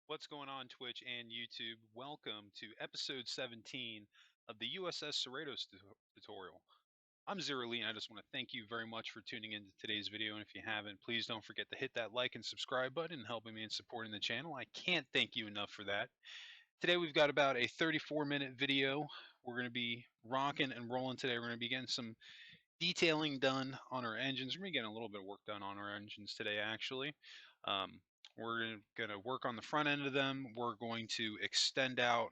What's going on, Twitch and YouTube? Welcome to episode 17 of the U.S.S. CERRITOS tutorial. I'm Zerrily, and I just want to thank you very much for tuning into today's video. And if you haven't, please don't forget to hit that like and subscribe button, helping me in supporting the channel. I can't thank you enough for that. Today we've got about a 34-minute video. We're going to be rocking and rolling today. We're going to be getting some detailing done on our engines. We're getting a little bit of work done on our engines today, actually. Um, we're going to work on the front end of them. We're going to extend out,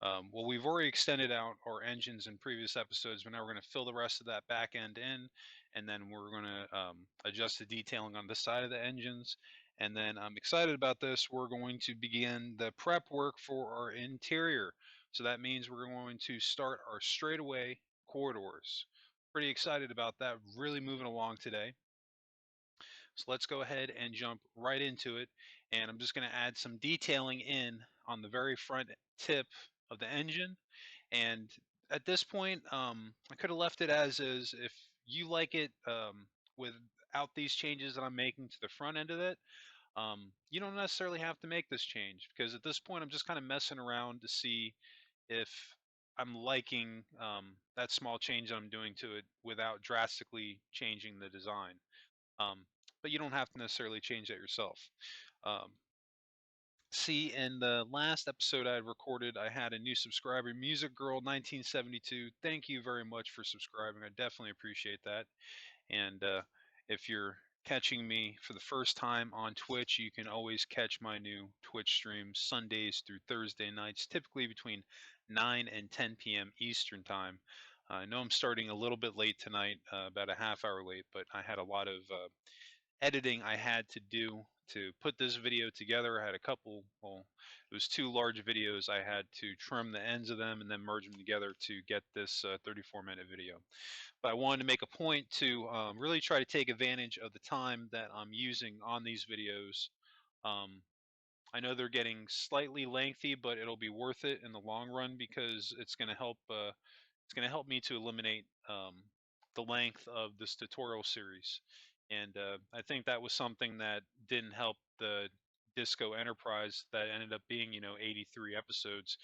well, we've already extended out our engines in previous episodes, but now we're going to fill the rest of that back end in, and then we're going to adjust the detailing on this side of the engines. And then I'm excited about this. We're going to begin the prep work for our interior. So that means we're going to start our straightaway corridors. Pretty excited about that. Really moving along today. So let's go ahead and jump right into it. And I'm just going to add some detailing in on the very front tip of the engine. And at this point, I could have left it as is. If you like it without these changes that I'm making to the front end of it, you don't necessarily have to make this change, because at this point I'm just kind of messing around to see if I'm liking that small change I'm doing to it without drastically changing the design. Um, but you don't have to necessarily change that yourself. Um, See, in the last episode I had recorded, I had a new subscriber, Music Girl 1972. Thank you very much for subscribing. I definitely appreciate that. And if you're catching me for the first time on Twitch, you can always catch my new Twitch streams Sundays through Thursday nights, typically between 9 and 10 p.m. Eastern Time. I know I'm starting a little bit late tonight, about a half hour late, but I had a lot of editing I had to do to put this video together. I had a couple, well, it was two large videos. I had to trim the ends of them and then merge them together to get this 34-minute video. But I wanted to make a point to really try to take advantage of the time that I'm using on these videos. Um, I know they're getting slightly lengthy, but it'll be worth it in the long run, because it's going to help. It's going to help me to eliminate the length of this tutorial series. And I think that was something that didn't help the Disco Enterprise that ended up being, 83 episodes.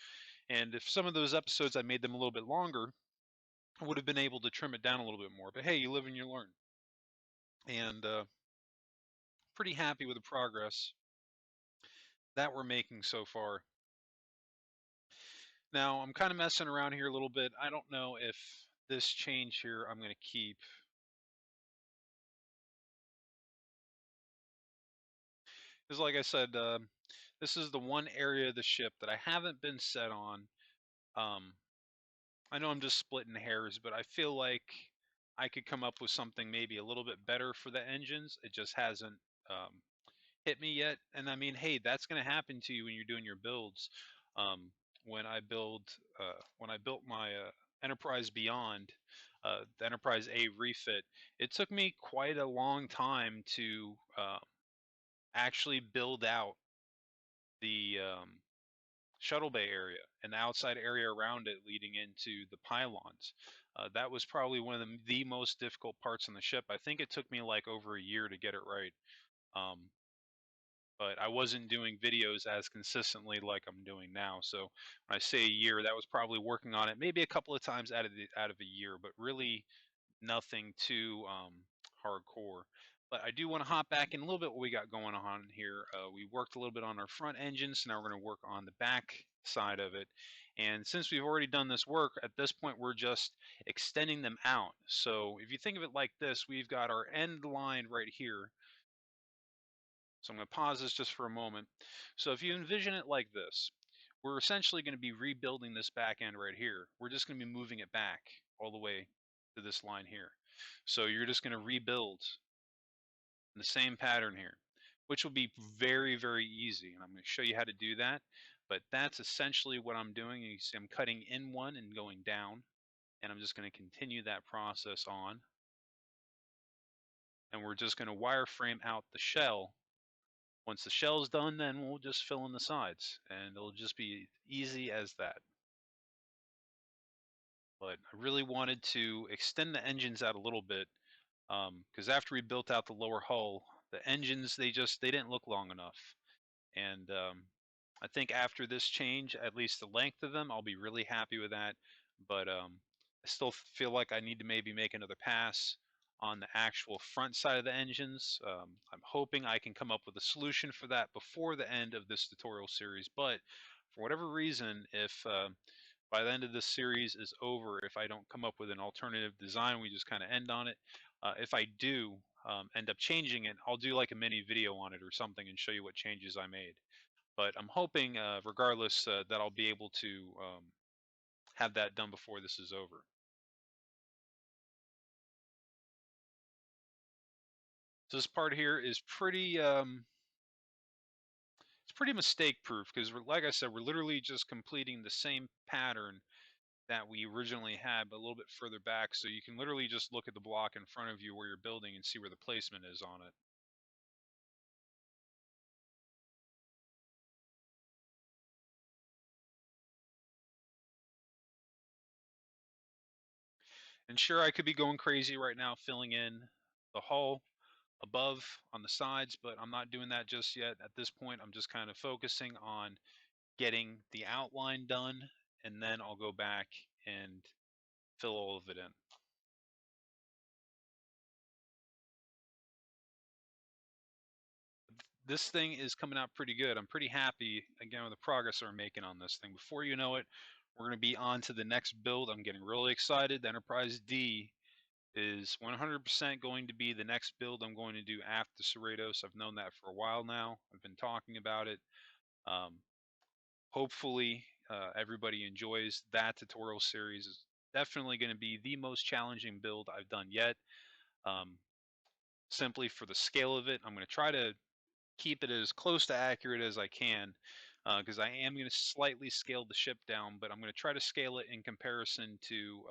And if some of those episodes I made them a little bit longer, I would have been able to trim it down a little bit more. But hey, you live and you learn. And pretty happy with the progress that we're making so far. Now, I'm kind of messing around here a little bit. I don't know if this change here I'm going to keep. Because like I said, this is the one area of the ship that I haven't been set on. Um, I know I'm just splitting hairs, but I feel like I could come up with something maybe a little bit better for the engines. It just hasn't um, hit me yet. And I mean, hey, that's going to happen to you when you're doing your builds. Um, when I built my Enterprise Beyond, the Enterprise A refit, it took me quite a long time to actually build out the shuttle bay area and the outside area around it leading into the pylons. That was probably one of the most difficult parts on the ship. I think it took me like over a year to get it right. Um, but I wasn't doing videos as consistently like I'm doing now. So when I say a year, that was probably working on it maybe a couple of times out of a year, but really nothing too hardcore. But I do want to hop back in a little bit what we got going on here. We worked a little bit on our front engine, so now we're going to work on the back side of it. And since we've already done this work, at this point we're just extending them out. So if you think of it like this, we've got our end line right here. So I'm going to pause this just for a moment. So if you envision it like this, we're essentially going to be rebuilding this back end right here. We're just going to be moving it back all the way to this line here. So you're just going to rebuild in the same pattern here, which will be very, very easy. And I'm going to show you how to do that. But that's essentially what I'm doing. You see I'm cutting in one and going down. And I'm just going to continue that process on. And we're just going to wireframe out the shell. Once the shell's done, then we'll just fill in the sides, and it'll just be easy as that. But I really wanted to extend the engines out a little bit, because after we built out the lower hull, the engines, they didn't look long enough. And I think after this change, at least the length of them, I'll be really happy with that. But I still feel like I need to maybe make another pass on the actual front side of the engines. I'm hoping I can come up with a solution for that before the end of this tutorial series. But for whatever reason, if by the end of this series is over, if I don't come up with an alternative design, we just kind of end on it. If I do end up changing it, I'll do like a mini video on it or something and show you what changes I made. But I'm hoping, regardless, that I'll be able to have that done before this is over. So this part here is pretty, it's pretty mistake proof because, like I said, we're literally just completing the same pattern that we originally had, but a little bit further back. So you can literally just look at the block in front of you where you're building and see where the placement is on it. And sure, I could be going crazy right now filling in the hull above on the sides, but I'm not doing that just yet. At this point, I'm just kind of focusing on getting the outline done, and then I'll go back and fill all of it in. This thing is coming out pretty good. I'm pretty happy, again, with the progress we're making on this thing. Before you know it, we're going to be on to the next build. I'm getting really excited. The Enterprise D is 100% going to be the next build I'm going to do after CERRITOS. I've known that for a while now. I've been talking about it. Um, Hopefully, everybody enjoys that tutorial series. It's definitely going to be the most challenging build I've done yet. Um, Simply for the scale of it, I'm going to try to keep it as close to accurate as I can, because I am going to slightly scale the ship down, but I'm going to try to scale it in comparison to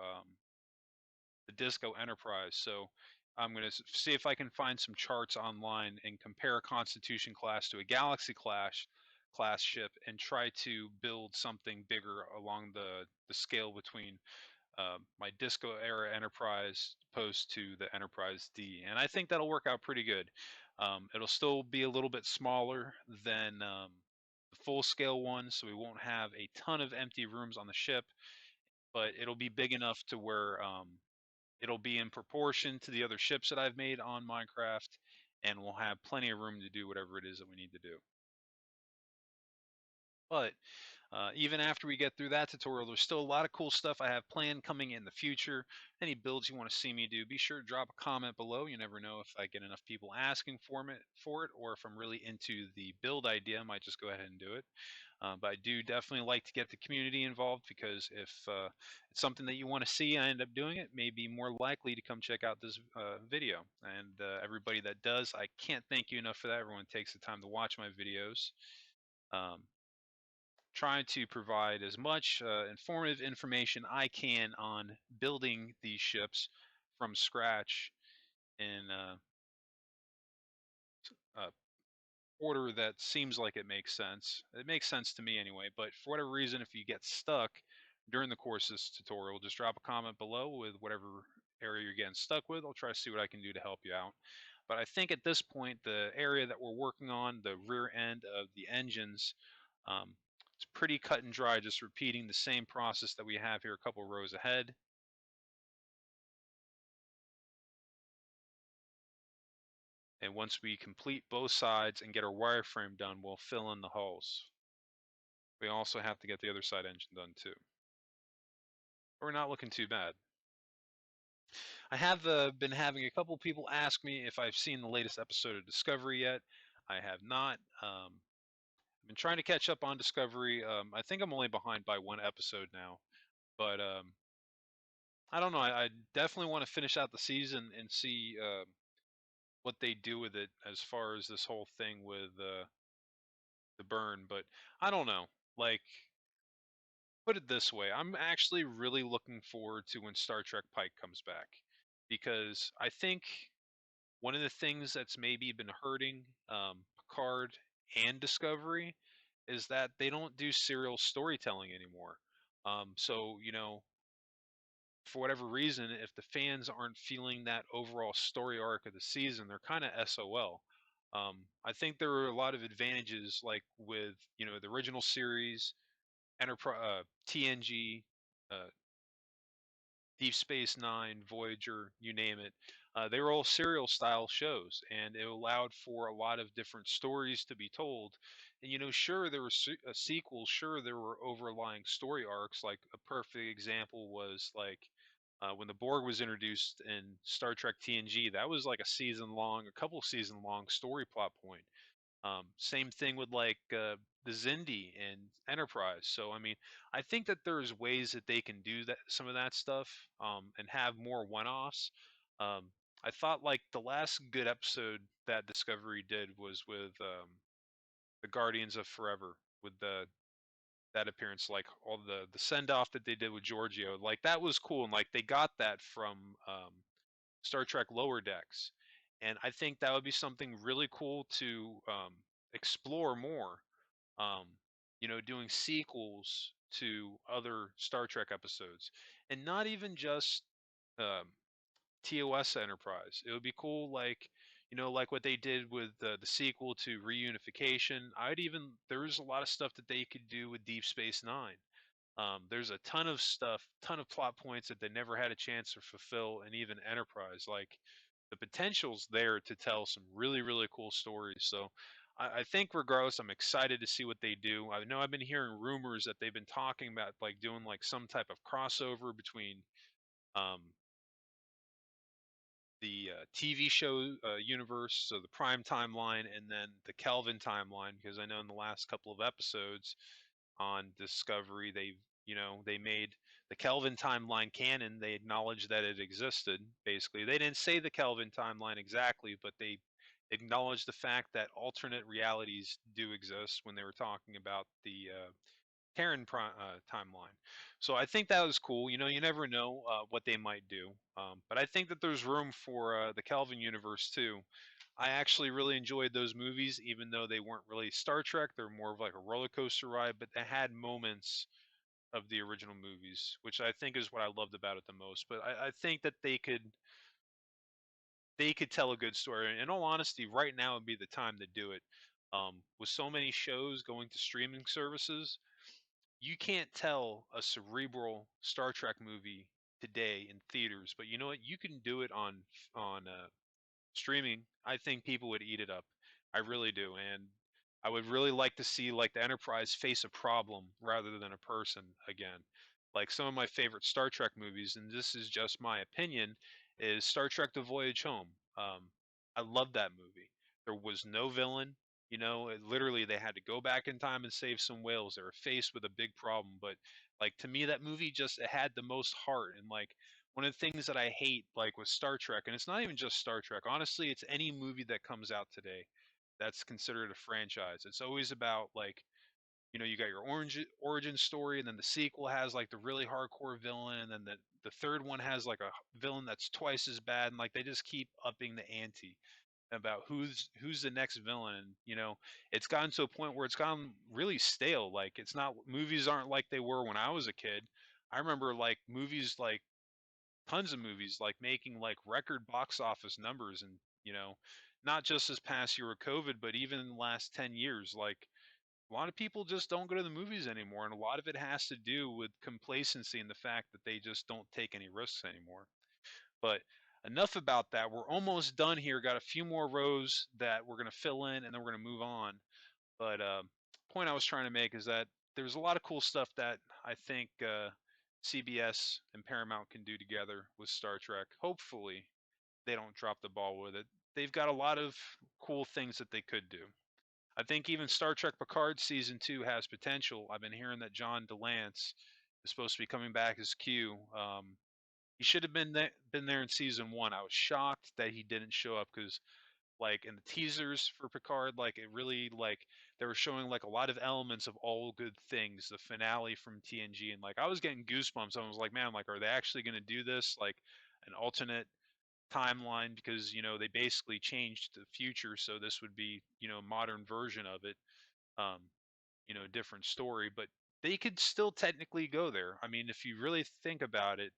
the Disco Enterprise. So I'm going to see if I can find some charts online and compare a Constitution class to a Galaxy class ship and try to build something bigger along the scale between my Disco era Enterprise opposed to the Enterprise D. And I think that'll work out pretty good. It'll still be a little bit smaller than the full scale one, so we won't have a ton of empty rooms on the ship, but it'll be big enough to where it'll be in proportion to the other ships that I've made on Minecraft, and we'll have plenty of room to do whatever it is that we need to do. But even after we get through that tutorial, there's still a lot of cool stuff I have planned coming in the future. Any builds you want to see me do, be sure to drop a comment below. You never know if I get enough people asking for it, or if I'm really into the build idea, I might just go ahead and do it. But I do definitely like to get the community involved, because if it's something that you want to see, I end up doing it, may be more likely to come check out this video. And everybody that does, I can't thank you enough for that. Everyone takes the time to watch my videos. Um, Trying to provide as much informative information I can on building these ships from scratch in uh, order that seems like it makes sense. It makes sense to me anyway, but for whatever reason, if you get stuck during the course of this tutorial, just drop a comment below with whatever area you're getting stuck with. I'll try to see what I can do to help you out. But I think at this point, the area that we're working on, the rear end of the engines, um, it's pretty cut and dry, just repeating the same process that we have here a couple rows ahead. And once we complete both sides and get our wireframe done, we'll fill in the hulls. We also have to get the other side engine done too. But we're not looking too bad. I have been having a couple people ask me if I've seen the latest episode of Discovery yet. I have not. I've been trying to catch up on Discovery. I think I'm only behind by one episode now, but I don't know. I definitely want to finish out the season and see what they do with it as far as this whole thing with the burn. But I don't know. Like, put it this way, I'm actually really looking forward to when Star Trek Pike comes back, because I think one of the things that's maybe been hurting Picard and Discovery is that they don't do serial storytelling anymore. So, for whatever reason, if the fans aren't feeling that overall story arc of the season, they're kind of SOL. I think there are a lot of advantages, like with the original series, Enterprise, TNG, uh, Deep Space Nine, Voyager, you name it. They were all serial style shows, and it allowed for a lot of different stories to be told. And sure, there were sequels, sure, there were overlying story arcs. Like a perfect example was like when the Borg was introduced in Star Trek TNG. That was like a couple season long story plot point. Same thing with like the Zindi and Enterprise. So I mean, I think that there's ways that they can do that, some of that stuff, and have more one-offs. Um, I thought like the last good episode that Discovery did was with the Guardians of Forever, with the that appearance, like all the send off that they did with Giorgio. Like that was cool, and like they got that from Star Trek Lower Decks, and I think that would be something really cool to explore more. Um, doing sequels to other Star Trek episodes, and not even just um, TOS Enterprise. It would be cool, like like what they did with the sequel to Reunification. There's a lot of stuff that they could do with Deep Space Nine. There's a ton of stuff, ton of plot points that they never had a chance to fulfill, and even Enterprise. Like the potential's there to tell some really, really cool stories. So I think regardless, I'm excited to see what they do. I know I've been hearing rumors that they've been talking about like doing like some type of crossover between um, the TV show universe, so the Prime timeline, and then the Kelvin timeline. Because I know in the last couple of episodes on Discovery, they made the Kelvin timeline canon. They acknowledged that it existed. Basically, they didn't say the Kelvin timeline exactly, but they acknowledged the fact that alternate realities do exist when they were talking about the timeline. So I think that was cool. You never know what they might do. But I think that there's room for the Kelvin universe too. I actually really enjoyed those movies, even though they weren't really Star Trek. They're more of like a roller coaster ride, but they had moments of the original movies, which I think is what I loved about it the most. But I think that they could tell a good story. In all honesty, right now would be the time to do it. With so many shows going to streaming services, you can't tell a cerebral Star Trek movie today in theaters, but you know what? You can do it on streaming. I think people would eat it up. I really do, and I would really like to see like the Enterprise face a problem rather than a person again. Like some of my favorite Star Trek movies, and this is just my opinion, is Star Trek: The Voyage Home. I love that movie. There was no villain. Literally they had to go back in time and save some whales. They were faced with a big problem, but like to me, that movie just it had the most heart. And like one of the things that I hate, like with Star Trek, and it's not even just Star Trek. Honestly, it's any movie that comes out today that's considered a franchise. It's always about like you got your origin story, and then the sequel has like the really hardcore villain, and then the third one has like a villain that's twice as bad, and like they just keep upping the ante about who's the next villain. And it's gotten to a point where it's gotten really stale. Like it's not movies aren't like they were when I was a kid. I remember like movies, like tons of movies, like making like record box office numbers, and not just this past year with COVID, but even in the last 10 years. Like a lot of people just don't go to the movies anymore, and a lot of it has to do with complacency and the fact that they just don't take any risks anymore. But enough about that. We're almost done here. Got a few more rows that we're going to fill in, and then we're going to move on. But point I was trying to make is that there's a lot of cool stuff that I think CBS and Paramount can do together with Star Trek. Hopefully, they don't drop the ball with it. They've got a lot of cool things that they could do. I think even Star Trek Picard season 2 has potential. I've been hearing that John DeLance is supposed to be coming back as Q. He should have been there in season 1. I was shocked that he didn't show up because like in the teasers for Picard, like it really like they were showing like a lot of elements of All Good Things, the finale from TNG, and like I was getting goosebumps. I was like, man, like are they actually going to do this like an alternate timeline? Because they basically changed the future, so this would be a modern version of it, um, different story, but they could still technically go there. I mean, if you really think about it,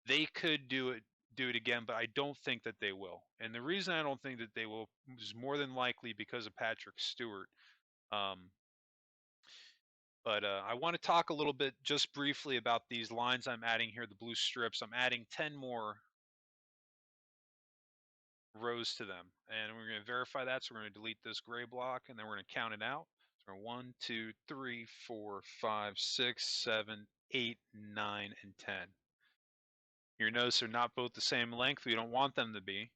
they could do it again, but I don't think that they will. And the reason I don't think that they will is more than likely because of Patrick Stewart. Um, but I want to talk a little bit just briefly about these lines I'm adding here, the blue strips. I'm adding 10 more rows to them. And we're going to verify that. So we're going to delete this gray block and then we're going to count it out. So 1, 2, 3, 4, 5, 6, 7, 8, 9, and 10. Your notes are not both the same length. We don't want them to be.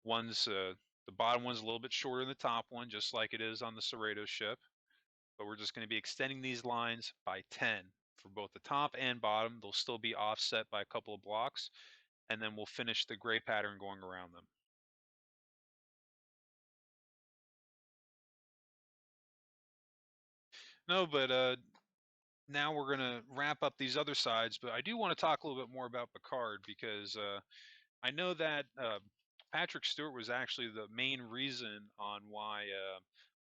The bottom one's a little bit shorter than the top one, just like it is on the Cerritos ship. But we're just going to be extending these lines by 10 for both the top and bottom. They'll still be offset by a couple of blocks, and then we'll finish the gray pattern going around them. No, but now we're going to wrap up these other sides, but I do want to talk a little bit more about Picard because I know that Patrick Stewart was actually the main reason on why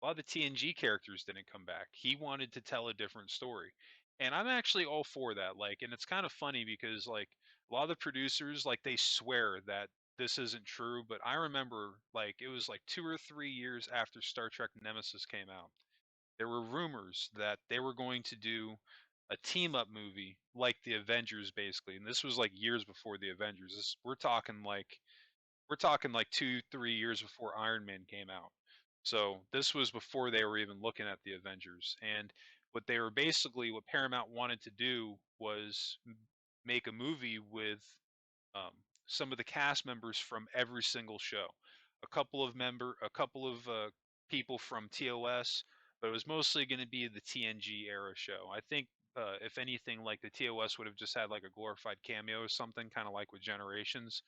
a lot of the TNG characters didn't come back. He wanted to tell a different story. And I'm actually all for that. Like, and it's kind of funny because like a lot of the producers, like they swear that this isn't true, but I remember like it was like 2 or 3 years after Star Trek Nemesis came out. There were rumors that they were going to do a team up movie like the Avengers basically. And this was like years before the Avengers. We're talking like 2, 3 years before Iron Man came out. So this was before they were even looking at the Avengers. And what Paramount wanted to do was make a movie with um, some of the cast members from every single show. A couple of people from TOS, but it was mostly going to be the TNG era show. I think if anything, like the TOS would have just had like a glorified cameo or something, kind of like with Generations.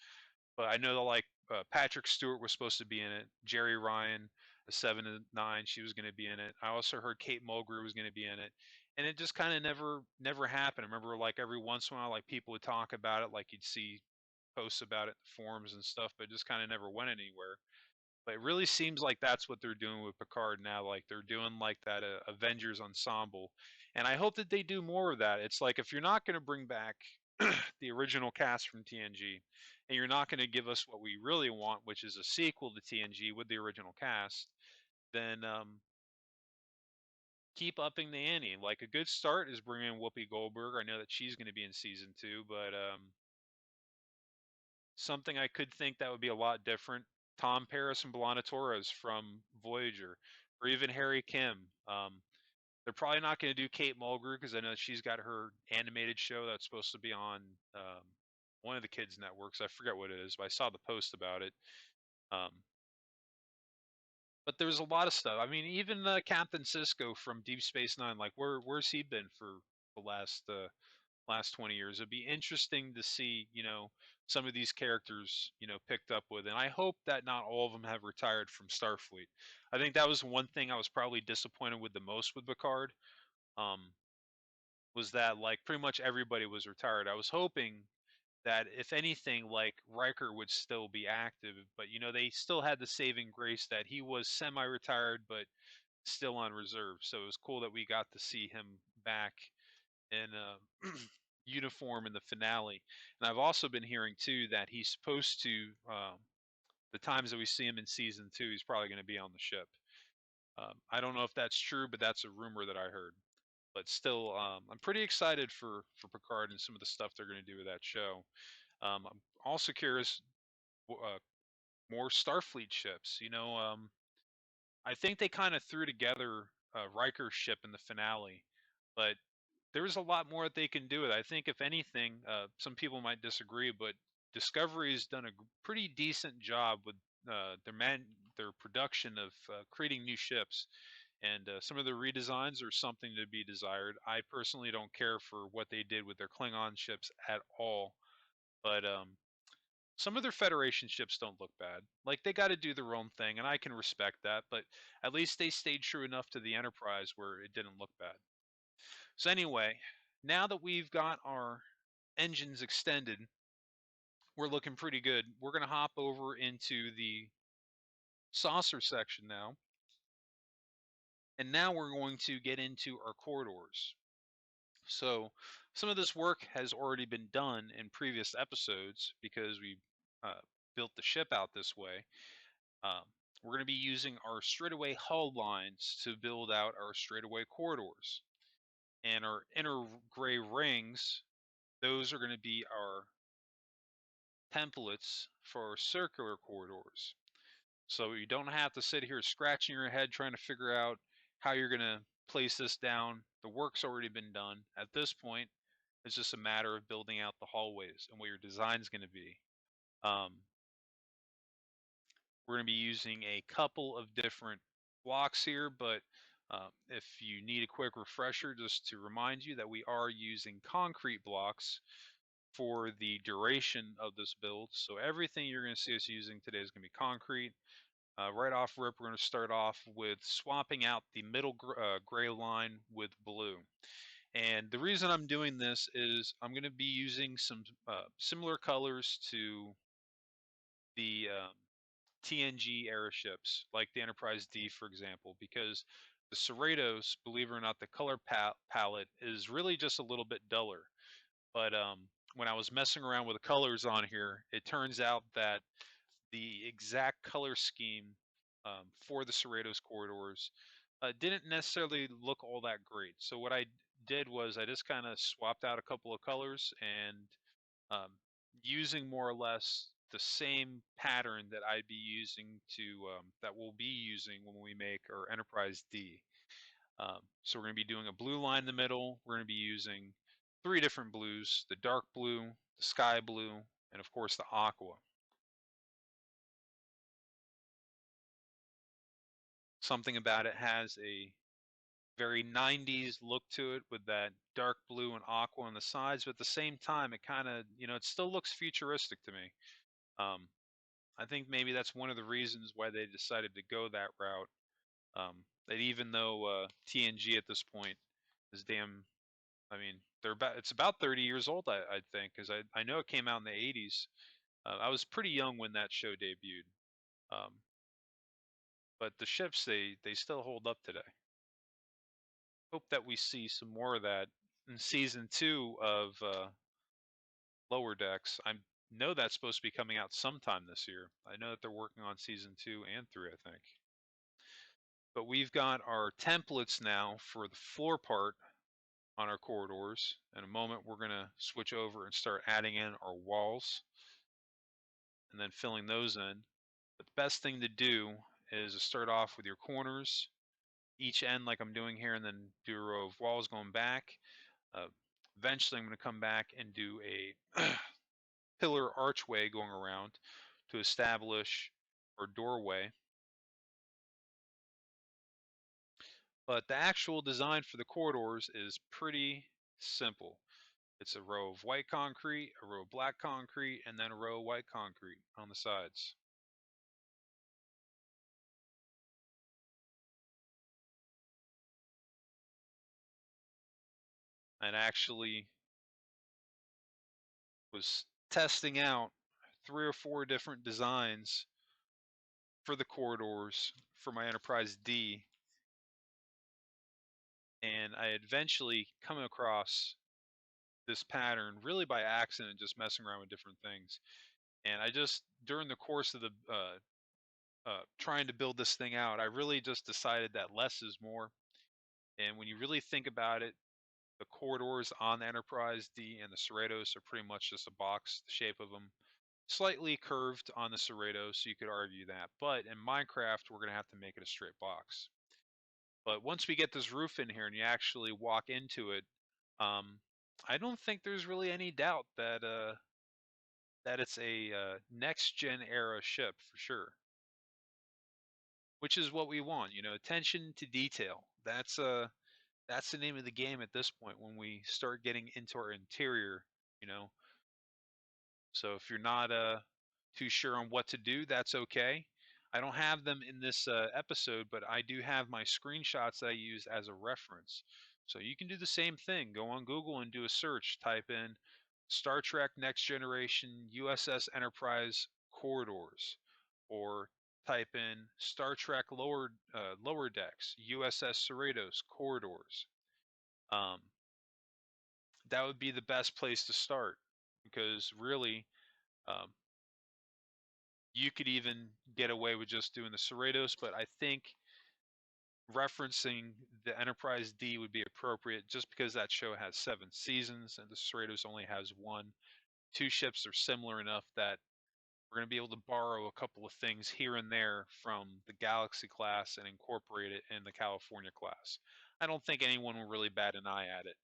But I know that like Patrick Stewart was supposed to be in it. Jerry Ryan, the 7 and 9, she was going to be in it. I also heard Kate Mulgrew was going to be in it, and it just kind of never happened. I remember like every once in a while, like people would talk about it, like you'd see posts about it in forums and stuff, but it just kind of never went anywhere. But it really seems like that's what they're doing with Picard now. Like they're doing like that Avengers ensemble, and I hope that they do more of that. It's like if you're not going to bring back the original cast from TNG, and you're not going to give us what we really want, which is a sequel to TNG with the original cast, then keep upping the ante. Like a good start is bringing in Whoopi Goldberg. I know that she's going to be in season 2, but something I could think that would be a lot different. Tom Paris and B'Elanna Torres from Voyager, or even Harry Kim. They're probably not going to do Kate Mulgrew because I know she's got her animated show that's supposed to be on one of the kids' networks. I forget what it is, but I saw the post about it. Um, but there's a lot of stuff. I mean, even Captain Sisko from Deep Space Nine, like where's he been for the last 20 years? It'd be interesting to see, some of these characters, picked up with. And I hope that not all of them have retired from Starfleet. I think that was one thing I was probably disappointed with the most with Picard. Um, was that like pretty much everybody was retired. I was hoping that if anything, like Riker would still be active, but they still had the saving grace that he was semi-retired but still on reserve. So it was cool that we got to see him back in uniform in the finale. And I've also been hearing too that he's supposed to the times that we see him in season 2, he's probably going to be on the ship. I don't know if that's true, but that's a rumor that I heard. But still, I'm pretty excited for Picard and some of the stuff they're going to do with that show. I'm also curious, more Starfleet ships. I think they kind of threw together Riker's ship in the finale, but there's a lot more that they can do with it. I think, if anything, some people might disagree, but Discovery has done a pretty decent job with their production of creating new ships, and some of the redesigns are something to be desired. I personally don't care for what they did with their Klingon ships at all, but some of their Federation ships don't look bad. Like they got to do their own thing, and I can respect that. But at least they stayed true enough to the Enterprise where it didn't look bad. So anyway, now that we've got our engines extended, we're looking pretty good. We're going to hop over into the saucer section now. And now we're going to get into our corridors. So some of this work has already been done in previous episodes because we built the ship out this way. Um, we're going to be using our straightaway hull lines to build out our straightaway corridors. And our inner gray rings, those are going to be our templates for circular corridors. So you don't have to sit here scratching your head trying to figure out how you're going to place this down. The work's already been done. At this point, it's just a matter of building out the hallways and what your design's going to be. Um, we're going to be using a couple of different blocks here, but if you need a quick refresher, just to remind you that we are using concrete blocks for the duration of this build. So everything you're going to see us using today is going to be concrete. Right off rip, we're going to start off with swapping out the middle gray line with blue. And the reason I'm doing this is I'm going to be using some similar colors to the TNG era ships, like the Enterprise D, for example, because the Cerritos, believe it or not, the color palette is really just a little bit duller. But when I was messing around with the colors on here, it turns out that the exact color scheme for the Cerritos corridors didn't necessarily look all that great. So what I did was I just kind of swapped out a couple of colors and um, using more or less the same pattern that I'd be using that we'll be using when we make our Enterprise D. So we're going to be doing a blue line in the middle. We're going to be using 3 different blues: the dark blue, the sky blue, and of course the aqua. Something about it has a very 90s look to it with that dark blue and aqua on the sides, but at the same time, it kind of, it still looks futuristic to me. Um, I think maybe that's one of the reasons why they decided to go that route. That even though TNG at this point is damn, I mean, it's about 30 years old, I think, because I know it came out in the 80s. I was pretty young when that show debuted. Um, but the ships, they still hold up today. Hope that we see some more of that in season 2 of Lower Decks. I know that's supposed to be coming out sometime this year. I know that they're working on season 2 and 3, I think. But we've got our templates now for the floor part on our corridors. In a moment, we're going to switch over and start adding in our walls and then filling those in. But the best thing to do is to start off with your corners, each end like I'm doing here, and then do a row of walls going back. Uh, eventually, I'm going to come back and do a pillar archway going around to establish our doorway. But the actual design for the corridors is pretty simple. It's a row of white concrete, a row of black concrete, and then a row of white concrete on the sides. And actually was testing out 3 or 4 different designs for the corridors for my Enterprise D. And I eventually come across this pattern really by accident, just messing around with different things. And I just, during the course of the trying to build this thing out, I really just decided that less is more. And when you really think about it, the corridors on the Enterprise D and the Cerritos are pretty much just a box, the shape of them. Slightly curved on the Cerritos, so you could argue that. But in Minecraft, we're going to have to make it a straight box. But once we get this roof in here and you actually walk into it, I don't think there's really any doubt that that it's a next gen era ship for sure. Which is what we want, attention to detail. That's the name of the game at this point when we start getting into our interior, you know. So if you're not too sure on what to do, that's okay. I don't have them in this episode, but I do have my screenshots that I use as a reference. So you can do the same thing. Go on Google and do a search. Type in Star Trek Next Generation USS Enterprise corridors, or type in Star Trek Lower Decks USS Cerritos corridors. Um, that would be the best place to start because really, um, You could even get away with just doing the Cerritos, but I think referencing the Enterprise D would be appropriate just because that show has 7 seasons and the Cerritos only has one. Two ships are similar enough that we're going to be able to borrow a couple of things here and there from the Galaxy class and incorporate it in the California class. I don't think anyone will really bat an eye at it,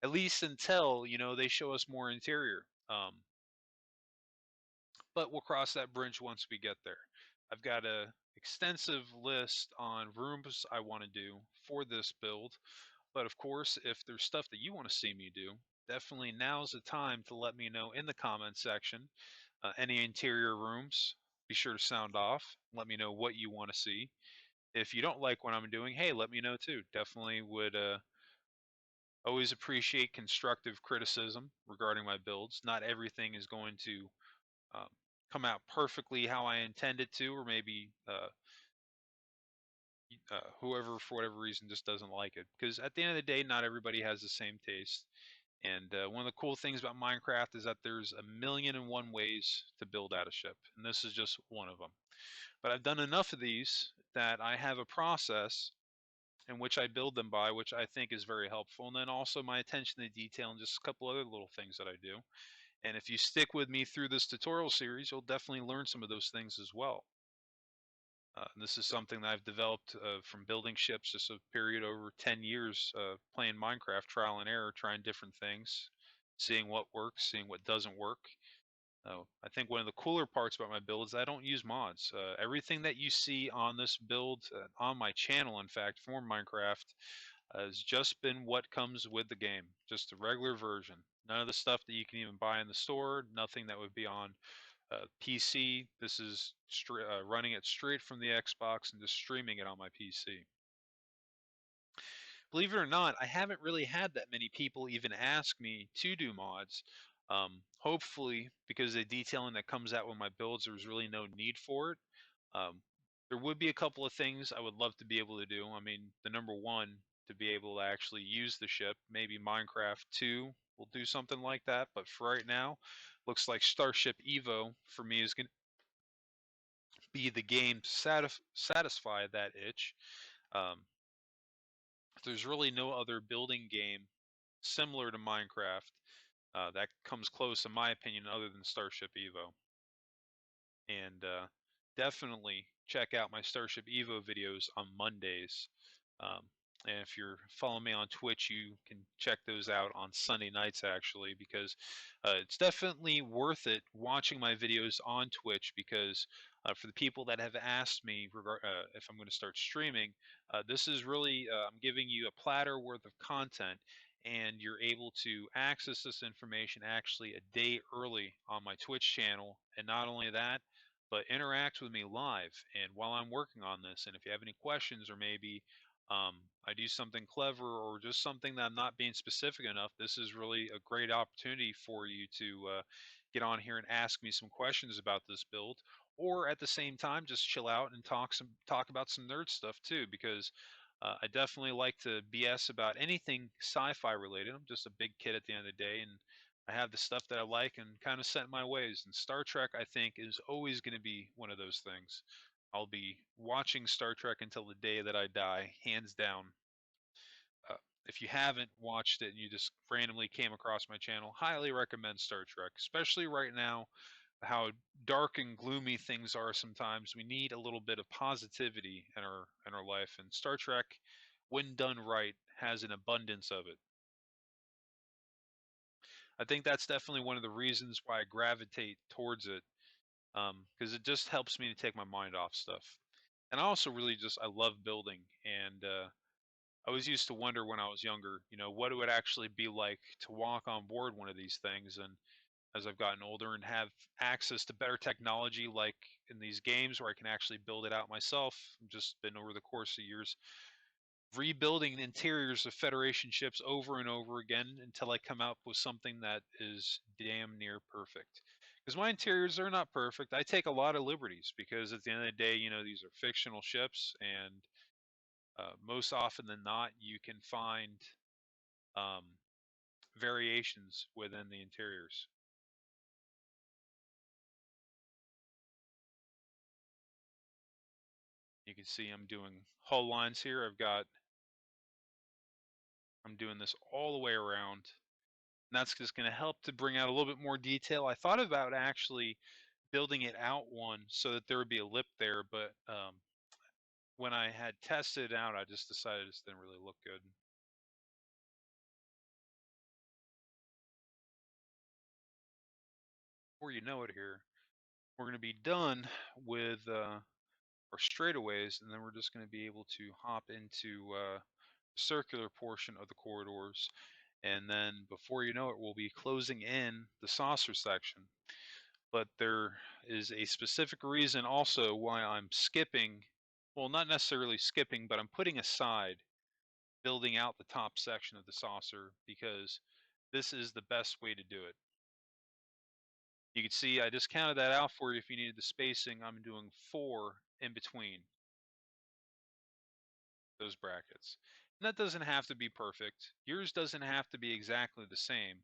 at least until they show us more interior. But we'll cross that bridge once we get there. I've got a extensive list on rooms I want to do for this build, but of course, if there's stuff that you want to see me do, definitely now's the time to let me know in the comment section. Any interior rooms, be sure to sound off. Let me know what you want to see. If you don't like what I'm doing, hey, let me know too. Definitely would always appreciate constructive criticism regarding my builds. Not everything is going to um, come out perfectly how I intended to, or maybe whoever, for whatever reason, just doesn't like it. Because at the end of the day, not everybody has the same taste. And one of the cool things about Minecraft is that there's a million and one ways to build out a ship, and this is just one of them. But I've done enough of these that I have a process in which I build them by, which I think is very helpful. And then also my attention to detail and just a couple other little things that I do. And if you stick with me through this tutorial series, you'll definitely learn some of those things as well. This is something that I've developed from building ships, just a period over 10 years playing Minecraft, trial and error, trying different things, seeing what works, seeing what doesn't work. I think one of the cooler parts about my build is I don't use mods. Everything that you see on this build, on my channel, in fact, for Minecraft, has just been what comes with the game, just a regular version. None of the stuff that you can even buy in the store, nothing that would be on PC. This is running it straight from the Xbox and just streaming it on my PC. Believe it or not, I haven't really had that many people even ask me to do mods. Hopefully, because the detailing that comes out with my builds, there's really no need for it. Um, there would be a couple of things I would love to be able to do. I mean, the number one, to be able to actually use the ship. Maybe Minecraft 2 will do something like that, but for right now, looks like Starship Evo for me is going to be the game to satisfy that itch. Um, there's really no other building game similar to Minecraft that comes close, in my opinion, other than Starship Evo. And definitely check out my Starship Evo videos on Mondays. Um, and if you're following me on Twitch, you can check those out on Sunday nights, actually, because it's definitely worth it watching my videos on Twitch. Because for the people that have asked me if I'm going to start streaming, this is really, I'm giving you a platter worth of content, and you're able to access this information actually a day early on my Twitch channel. And not only that, but interact with me live and while I'm working on this. And if you have any questions, or maybe I do something clever or just something that I'm not being specific enough, this is really a great opportunity for you to get on here and ask me some questions about this build, or at the same time just chill out and talk about some nerd stuff too, because I definitely like to BS about anything sci-fi related. I'm just a big kid at the end of the day, and I have the stuff that I like and kind of set my ways. And Star Trek, I think, is always going to be one of those things. I'll be watching Star Trek until the day that I die, hands down. Uh, if you haven't watched it and you just randomly came across my channel, highly recommend Star Trek, especially right now, how dark and gloomy things are sometimes. We need a little bit of positivity in our life, and Star Trek, when done right, has an abundance of it. I think that's definitely one of the reasons why I gravitate towards it, because it just helps me to take my mind off stuff. And I also really just I love building, and I always used to wonder when I was younger, what it would actually be like to walk on board one of these things. And as I've gotten older and have access to better technology, like in these games where I can actually build it out myself, I've just been over the course of years rebuilding the interiors of Federation ships over and over again until I come up with something that is damn near perfect. Because my interiors are not perfect. I take a lot of liberties because at the end of the day, these are fictional ships, and most often than not, you can find um, variations within the interiors. You can see I'm doing hull lines here. I'm doing this all the way around. And that's just going to help to bring out a little bit more detail. I thought about actually building it out one so that there would be a lip there, but when I had tested it out, I just decided it just didn't really look good. Before you know it here, we're going to be done with our straightaways, and then we're just going to be able to hop into the circular portion of the corridors. And then before you know it, we'll be closing in the saucer section. But there is a specific reason also why I'm skipping, well, not necessarily skipping, but I'm putting aside building out the top section of the saucer, because this is the best way to do it. You can see I just counted that out for you. If you needed the spacing, I'm doing 4 in between those brackets. And that doesn't have to be perfect. Yours doesn't have to be exactly the same.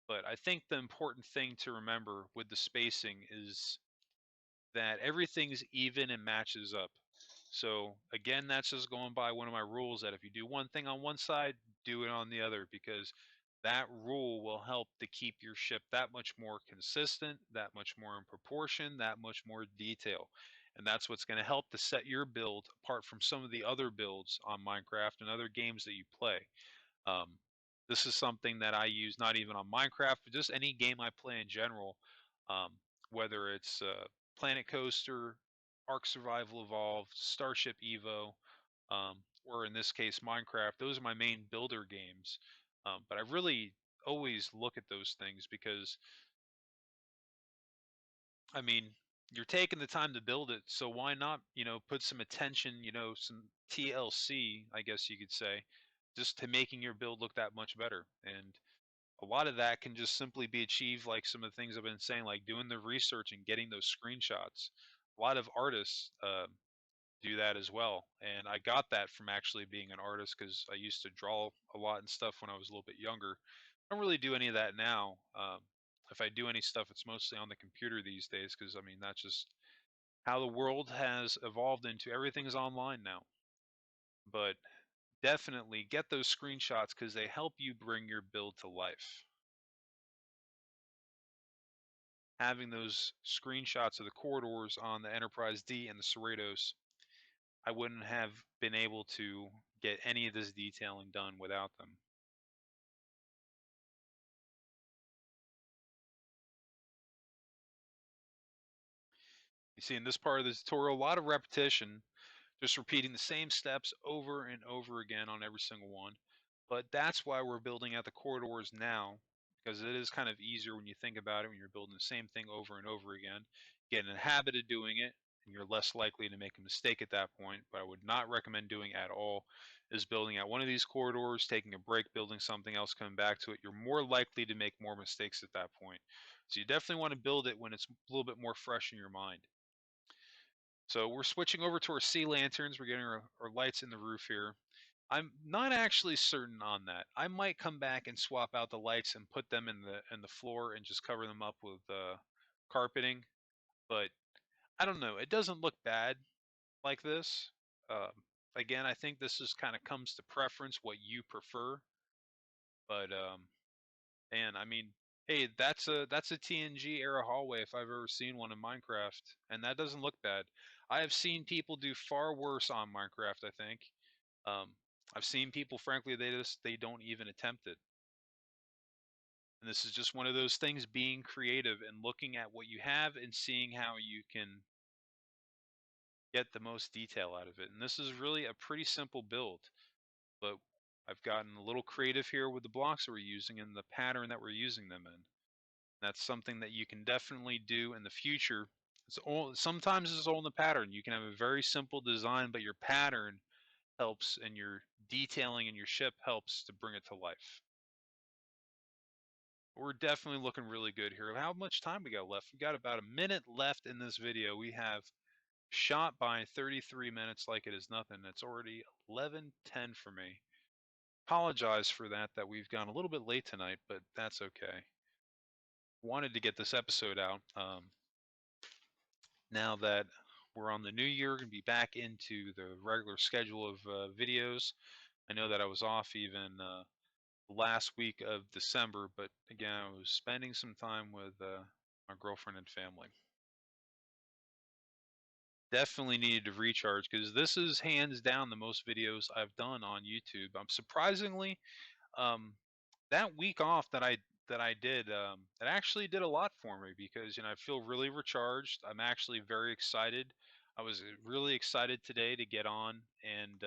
But I think the important thing to remember with the spacing is that everything's even and matches up. So again, that's just going by one of my rules, that if you do one thing on one side, do it on the other, because that rule will help to keep your ship that much more consistent, that much more in proportion, that much more detail. And that's what's going to help to set your build apart from some of the other builds on Minecraft and other games that you play. Um, this is something that I use not even on Minecraft, but just any game I play in general, um, whether it's Planet Coaster, Ark Survival Evolved, Starship Evo, or in this case Minecraft. Those are my main builder games. But I really always look at those things because, I mean, you're taking the time to build it, so why not, put some attention, some TLC, I guess you could say, just to making your build look that much better. And a lot of that can just simply be achieved, like some of the things I've been saying, like doing the research and getting those screenshots. A lot of artists do that as well, and I got that from actually being an artist, because I used to draw a lot and stuff when I was a little bit younger. I don't really do any of that now. If I do any stuff, it's mostly on the computer these days, because I mean that's just how the world has evolved into. Everything's online now. But definitely get those screenshots, because they help you bring your build to life. Having those screenshots of the corridors on the Enterprise D and the CERRITOS, I wouldn't have been able to get any of this detailing done without them. You see in this part of the tutorial, a lot of repetition, just repeating the same steps over and over again on every single one. But that's why we're building out the corridors now, because it is kind of easier when you think about it, when you're building the same thing over and over again. Get in the habit of doing it, and you're less likely to make a mistake at that point. But I would not recommend doing at all is building out one of these corridors, taking a break, building something else, coming back to it. You're more likely to make more mistakes at that point. So you definitely want to build it when it's a little bit more fresh in your mind. So we're switching over to our sea lanterns. We're getting our lights in the roof here. I'm not actually certain on that. I might come back and swap out the lights and put them in the floor and just cover them up with carpeting. But I don't know. It doesn't look bad like this. Um, Again, I think this just kind of comes to preference, what you prefer. But and I mean, hey, that's a TNG era hallway if I've ever seen one in Minecraft, and that doesn't look bad. I have seen people do far worse on Minecraft, I think. Um, I've seen people, frankly, they don't even attempt it. And this is just one of those things, being creative and looking at what you have and seeing how you can get the most detail out of it. And this is really a pretty simple build, but I've gotten a little creative here with the blocks that we're using and the pattern that we're using them in. That's something that you can definitely do in the future. Sometimes it's all in the pattern. You can have a very simple design, but your pattern helps, and your detailing in your ship helps to bring it to life. We're definitely looking really good here. How much time we got left? We got about a minute left in this video. We have shot by 33 minutes like it is nothing. It's already 11:10 for me. Apologize for that we've gone a little bit late tonight, but that's okay. Wanted to get this episode out now that we're on the new year, gonna be back into the regular schedule of videos. I know that I was off even last week of December, but again, I was spending some time with my girlfriend and family. Definitely needed to recharge because this is hands down the most videos I've done on YouTube. I'm surprisingly, um, that week off that I did, it actually did a lot for me because I feel really recharged. I'm actually very excited. I was really excited today to get on and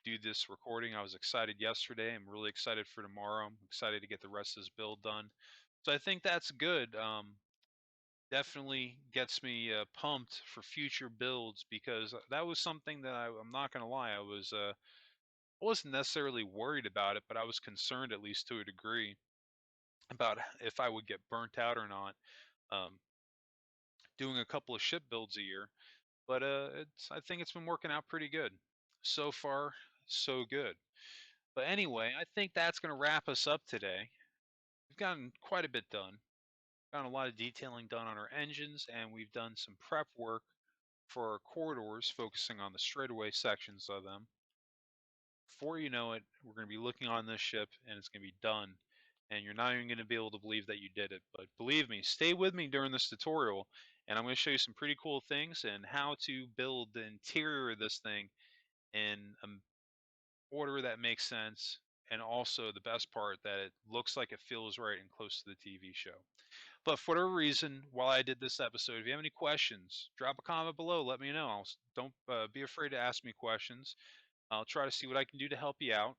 do this recording. I was excited yesterday. I'm really excited for tomorrow. I'm excited to get the rest of this build done. So I think that's good. Definitely gets me pumped for future builds because that was something that I'm not going to lie. I wasn't necessarily worried about it, but I was concerned at least to a degree about if I would get burnt out or not. Um, Doing a couple of ship builds a year, but I think it's been working out pretty good so far. So good. But anyway, I think that's going to wrap us up today. We've gotten quite a bit done. Gotten a lot of detailing done on our engines, and we've done some prep work for our corridors, focusing on the straightaway sections of them. Before you know it, we're going to be looking on this ship and it's going to be done. And you're not even going to be able to believe that you did it. But believe me, stay with me during this tutorial and I'm going to show you some pretty cool things and how to build the interior of this thing in an order that makes sense. And also the best part, that it looks like it feels right and close to the TV show. But for whatever reason, while I did this episode, if you have any questions, drop a comment below. Let me know. Don't be afraid to ask me questions. I'll try to see what I can do to help you out.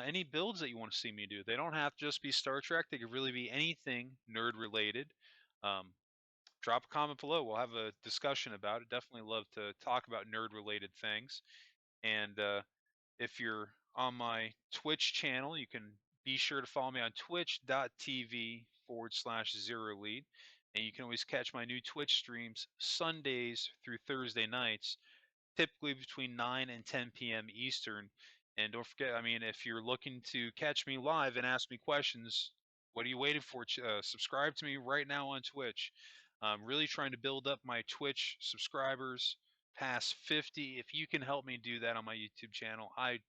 Any builds that you want to see me do, they don't have to just be Star Trek. They could really be anything nerd related. Um, Drop a comment below. We'll have a discussion about it. Definitely love to talk about nerd related things. And if you're on my Twitch channel, you can be sure to follow me on twitch.tv/ZeroElite. And you can always catch my new Twitch streams Sundays through Thursday nights, typically between 9 and 10 p.m. Eastern. And don't forget, I mean, if you're looking to catch me live and ask me questions, what are you waiting for? Subscribe to me right now on Twitch. I'm really trying to build up my Twitch subscribers past 50. If you can help me do that on my YouTube channel, I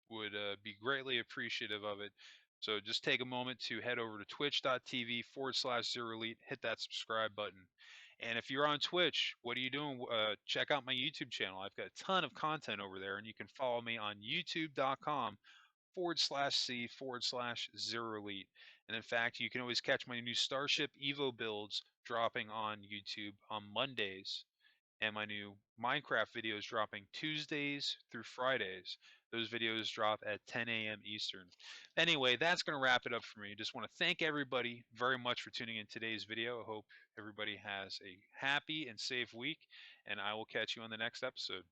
would be greatly appreciative of it. So just take a moment to head over to twitch.tv/ZeroElite, hit that subscribe button. And if you're on Twitch, what are you doing? Check out my YouTube channel. I've got a ton of content over there, and you can follow me on youtube.com/C/ZeroElite. And in fact, you can always catch my new Starship Evo builds dropping on YouTube on Mondays, and my new Minecraft videos dropping Tuesdays through Fridays. Those videos drop at 10 a.m. Eastern. Anyway, that's going to wrap it up for me. Just want to thank everybody very much for tuning in today's video. I hope everybody has a happy and safe week, and I will catch you on the next episode.